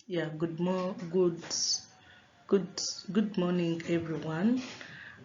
Yeah, good good morning everyone.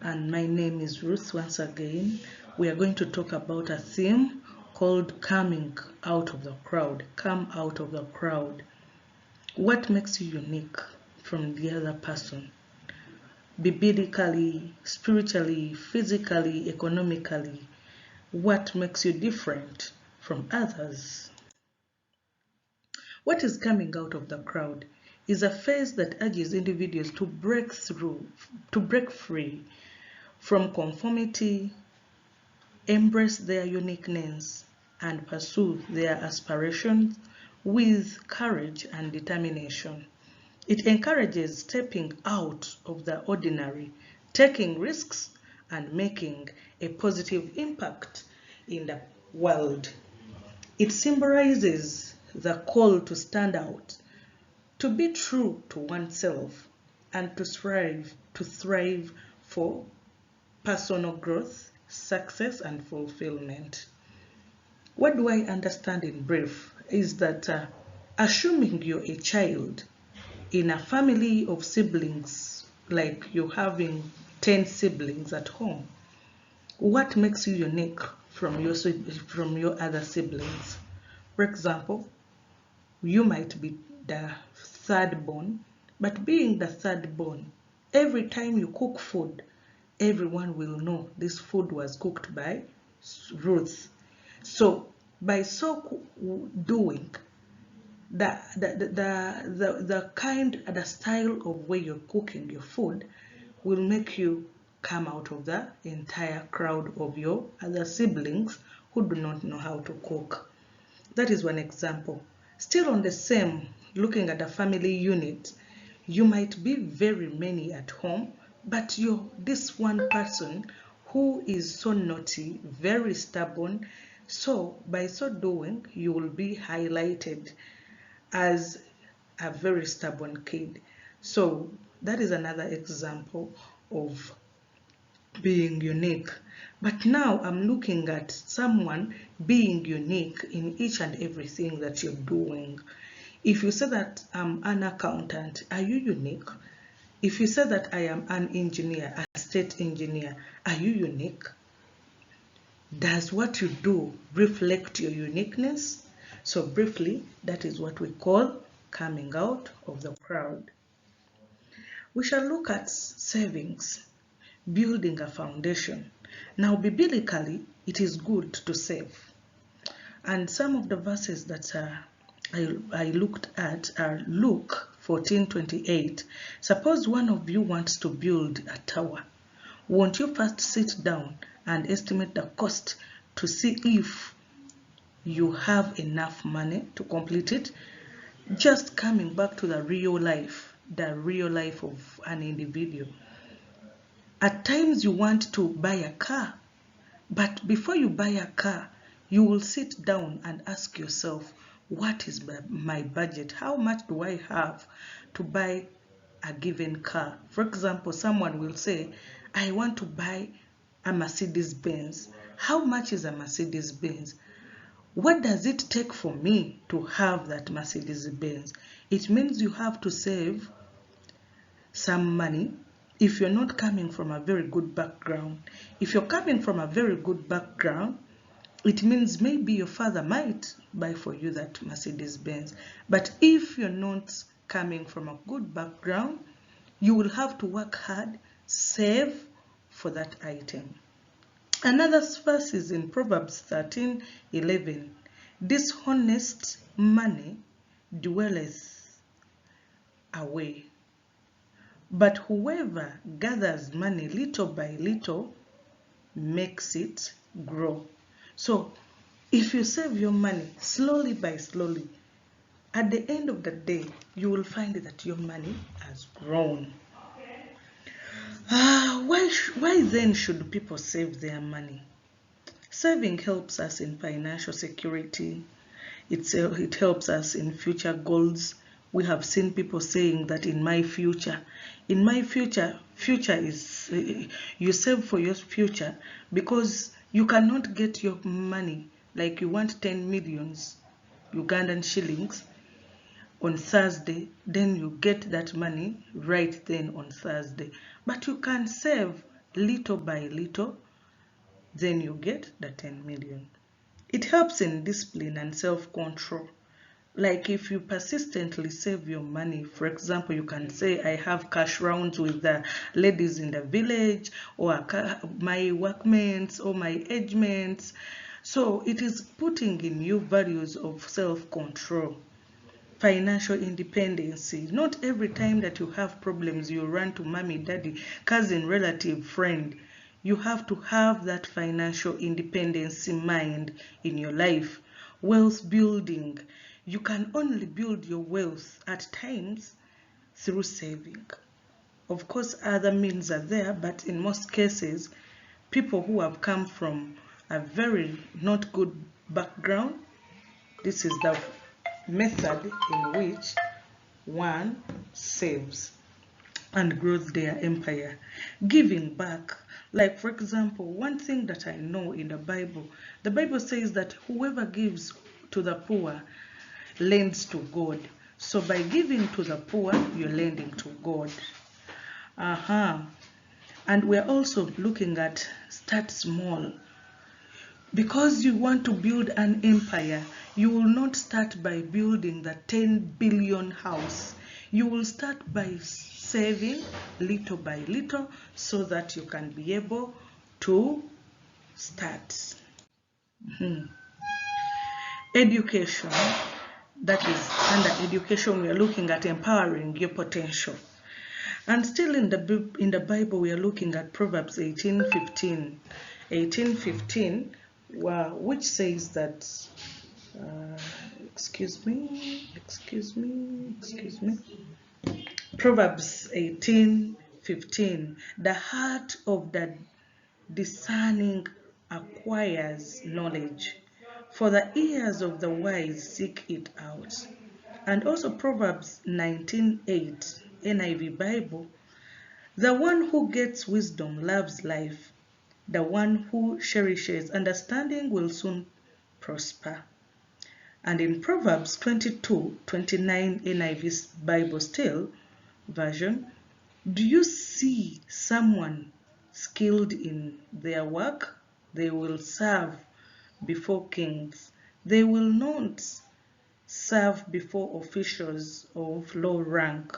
And my name is Ruth once again. We are going to talk about a theme called coming out of the crowd. Come out of the crowd. What makes you unique from the other person? Biblically, spiritually, physically, economically. What makes you different from others? What is coming out of the crowd is a phase that urges individuals to break free from conformity, embrace their uniqueness, and pursue their aspirations with courage and determination. It encourages stepping out of the ordinary, taking risks, and making a positive impact in the world. It symbolizes the call to stand out, to be true to oneself, and to thrive for personal growth, success, and fulfillment. What do I understand in brief is that assuming you're a child in a family of siblings, like you're having 10 siblings at home, what makes you unique from your other siblings? For example, you might be the third born, but being the third born, every time you cook food, everyone will know this food was cooked by Ruth. So by doing, the style of way you're cooking your food will make you come out of the entire crowd of your other siblings who do not know how to cook. That is one example. Still on the same, looking at a family unit, you might be very many at home, but you're this one person who is so naughty, very stubborn. So by so doing, you will be highlighted as a very stubborn kid. So that is another example of being unique. But now I'm looking at someone being unique in each and everything that you're doing. If you say that I'm an accountant, are you unique? If you say that I am an engineer, a state engineer, are you unique? Does what you do reflect your uniqueness? So briefly, that is what we call coming out of the crowd. We shall look at savings, building a foundation. Now, biblically, it is good to save. And some of the verses that I looked at are Luke 14:28. Suppose one of you wants to build a tower. Won't you first sit down and estimate the cost to see if you have enough money to complete it? Just coming back to the real life of an individual. At times you want to buy a car, but before you buy a car, you will sit down and ask yourself, what is my budget? How much do I have to buy a given car? For example, someone will say, I want to buy a Mercedes Benz. How much is a Mercedes Benz? What does it take for me to have that Mercedes Benz? It means you have to save some money if you're not coming from a very good background. If you're coming from a very good background, it means maybe your father might buy for you that Mercedes Benz. But if you're not coming from a good background, you will have to work hard, save for that item. Another verse is in Proverbs 13:11. Dishonest money dwelleth away, but whoever gathers money little by little makes it grow. So if you save your money slowly by slowly, at the end of the day, you will find that your money has grown. Why then should people save their money? Saving helps us in financial security. It helps us in future goals. We have seen people saying that in my future is you save for your future, because you cannot get your money, like you want 10 millions Ugandan shillings. on Thursday, then you get that money right then on Thursday. But you can save little by little, then you get the 10 million. It helps in discipline and self-control. Like if you persistently save your money, for example, you can say, I have cash rounds with the ladies in the village, or my workmates, or my age mates. So it is putting in you values of self-control, financial independence. Not every time that you have problems, you run to mommy, daddy, cousin, relative, friend. You have to have that financial independence in mind in your life. Wealth building. You can only build your wealth at times through saving. Of course, other means are there, but in most cases, people who have come from a very not good background, this is the method in which one saves and grows their empire. Giving back. Like, for example, one thing that I know in the Bible says that whoever gives to the poor lends to God. So by giving to the poor, you're lending to God. And we're also looking at start small. Because you want to build an empire, you will not start by building the 10 billion house. You will start by saving little by little so that you can be able to start. Education. That is under education, we are looking at empowering your potential. And still in the Bible, we are looking at Proverbs 18:15. 18:15, which says that, excuse me. Proverbs 18:15, the heart of the discerning acquires knowledge, for the ears of the wise seek it out. And also Proverbs 19:8, NIV Bible, the one who gets wisdom loves life. The one who cherishes understanding will soon prosper. And in Proverbs 22:29, NIV Bible still version, do you see someone skilled in their work? They will serve before kings. They will not serve before officials of low rank.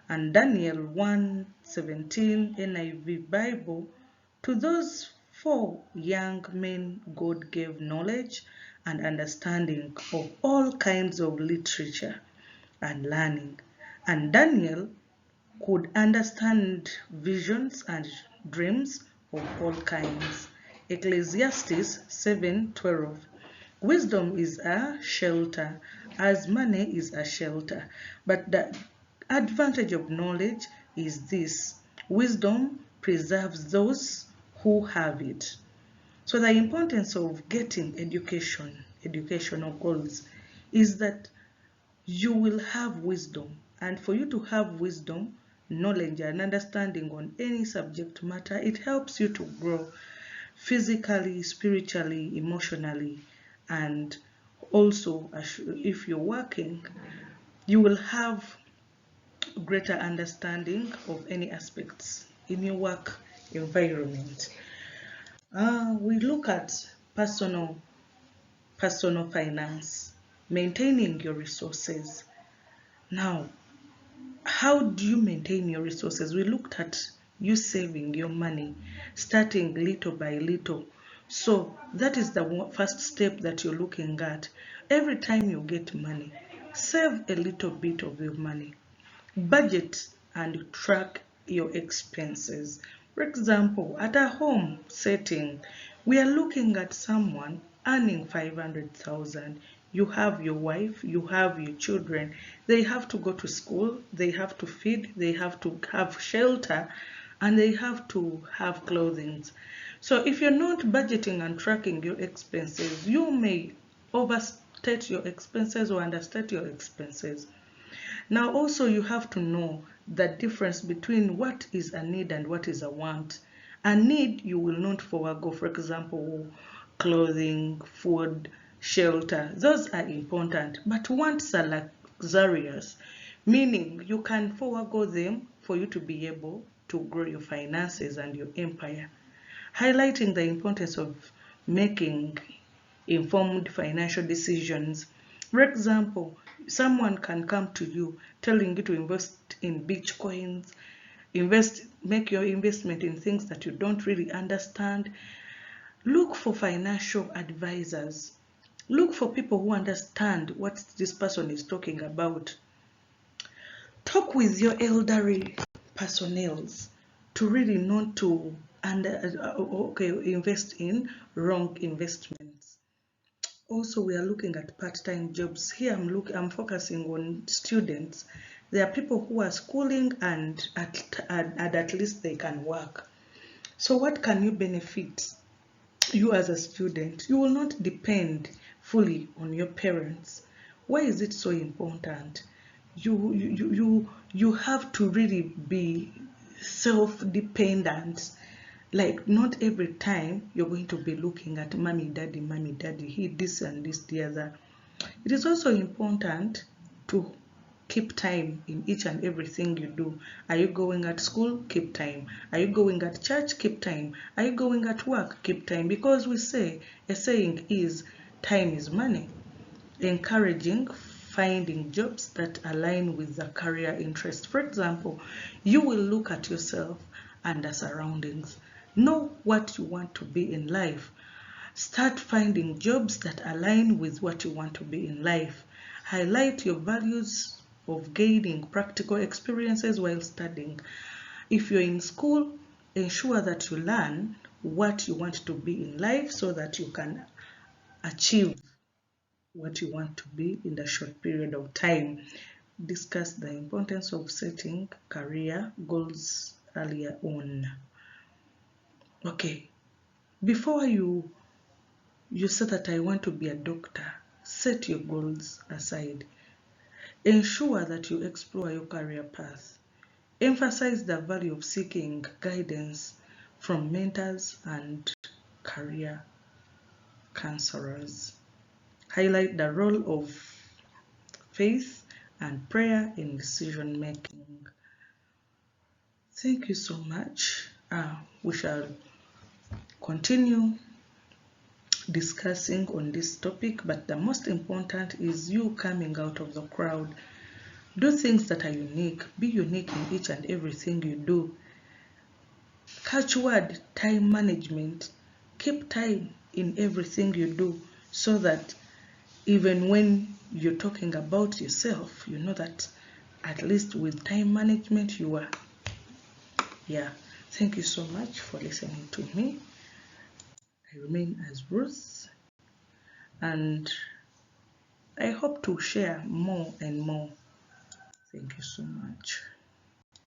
And Daniel 1:17, NIV Bible, to those 4 young men God gave knowledge and understanding of all kinds of literature and learning. And Daniel could understand visions and dreams of all kinds. Ecclesiastes 7:12. Wisdom is a shelter, as money is a shelter. But the advantage of knowledge is this: wisdom preserves those who have it. So the importance of getting educational goals, is that you will have wisdom. And for you to have wisdom, knowledge, and understanding on any subject matter, it helps you to grow physically, spiritually, emotionally, and also if you're working, you will have greater understanding of any aspects in your work environment. We look at personal finance, maintaining your resources. Now, how do you maintain your resources? We looked at you saving your money, starting little by little. So that is the first step that you're looking at. Every time you get money, save a little bit of your money. Budget and track your expenses. For example, at a home setting, we are looking at someone earning 500,000. You have your wife, you have your children. They have to go to school, they have to feed, they have to have shelter, and they have to have clothing. So if you're not budgeting and tracking your expenses, you may overstate your expenses or understate your expenses. Now also you have to know the difference between what is a need and what is a want. A need you will not forego, for example, clothing, food, shelter. Those are important, but wants are like luxurious, meaning you can forego them for you to be able to grow your finances and your empire, highlighting the importance of making informed financial decisions. For example, someone can come to you telling you to invest in Bitcoins, make your investment in things that you don't really understand. Look for financial advisors. Look for people who understand what this person is talking about. Talk with your elderly personnel to really not to invest in wrong investments. Also, we are looking at part-time jobs. Here I'm focusing on students. There are people who are schooling and at least they can work. So what can you benefit? You as a student, you will not depend fully on your parents. Why is it so important? You have to really be self-dependent. Like, not every time you're going to be looking at mommy, daddy, he this and this, the other. It is also important to keep time in each and everything you do. Are you going at school? Keep time. Are you going at church? Keep time. Are you going at work? Keep time. Because we say, a saying is, time is money. Encouraging finding jobs that align with the career interest. For example, you will look at yourself and the surroundings. Know what you want to be in life. Start finding jobs that align with what you want to be in life. Highlight your values of gaining practical experiences while studying. If you're in school, ensure that you learn what you want to be in life so that you can achieve what you want to be in a short period of time. Discuss the importance of setting career goals earlier on. Okay, before you say that I want to be a doctor, set your goals aside. Ensure that you explore your career path. Emphasize the value of seeking guidance from mentors and career counselors. Highlight the role of faith and prayer in decision making. Thank you so much. We shall continue discussing on this topic, but the most important is you coming out of the crowd. Do things that are unique. Be unique in each and everything you do. Catchword time management. Keep time in everything you do so that even when you're talking about yourself, you know that at least with time management you are. Yeah. Thank you so much for listening to me. I remain as Ruth, and I hope to share more and more. Thank you so much.